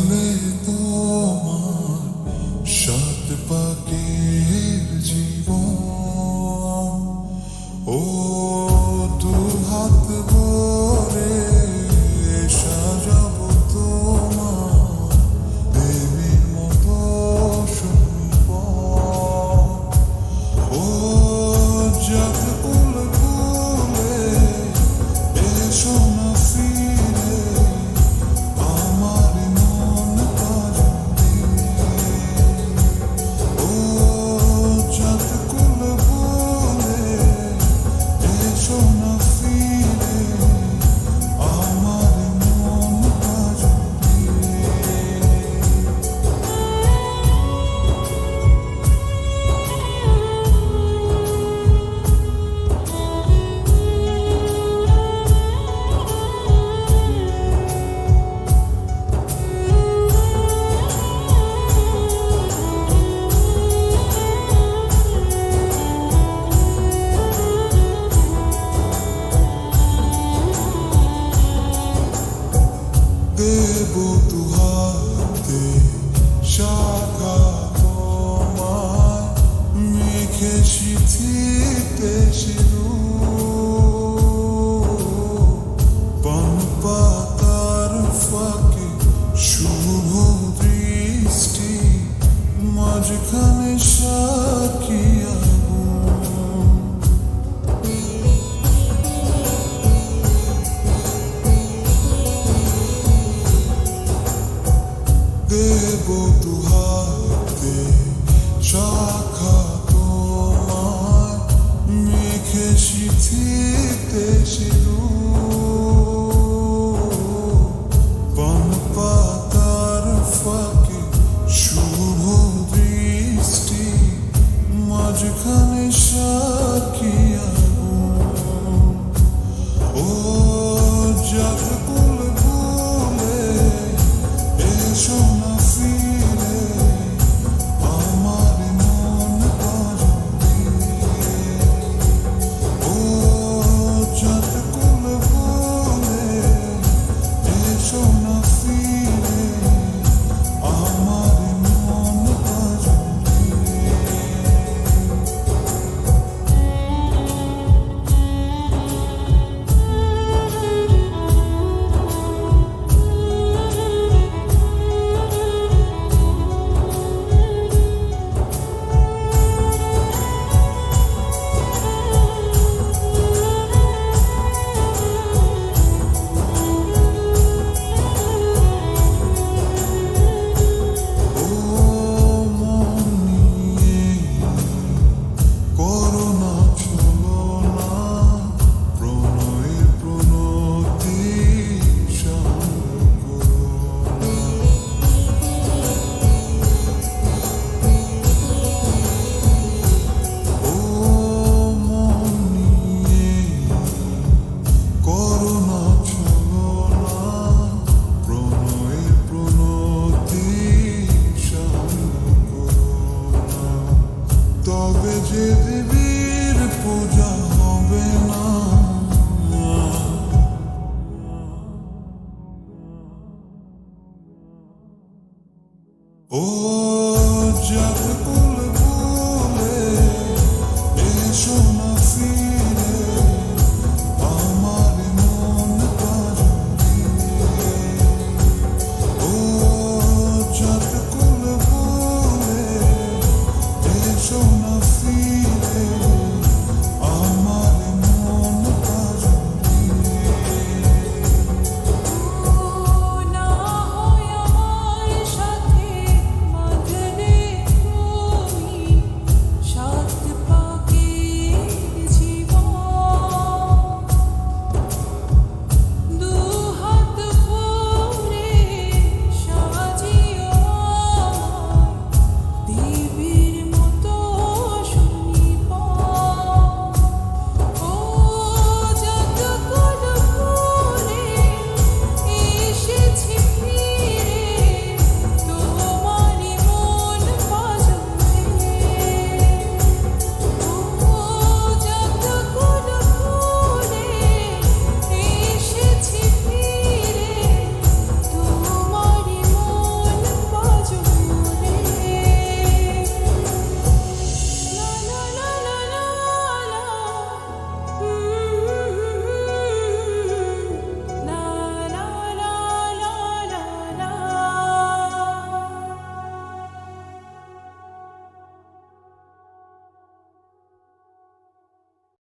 চলে তোমার সাত পাকের জীবন। ও দু হাত ভরে সাজাবো তোমার দেবীর মতো সম্পদ। ও যাত ফুল ফুলে এসো না ফিরে আমার মন কাজে। ও যাত ফুল ফুলে এসো না ফিরে আমার মন কাজে। দেব দু হাতে শাখা তোমায় মেখে সিঁথিতে সিঁদুর। পান পাতার ফাঁকে শুভ দৃষ্টি মাঝখানে সাক্ষী আগুন। দেব দু হাতে শাখা তোমায় মেখে সিঁথিতে সিঁদুর। পান পাতার ফাঁকে শুভ দৃষ্টি মাঝখানে সাক্ষী আগুন। ও যাত ফুল ফুলে এসো না ফিরে আমার মন কাজে। ও যাত ফুল ফুলে এসো না ফিরে আমার মন কাজে। তবে যে দেবীর পূজা হবে না। ও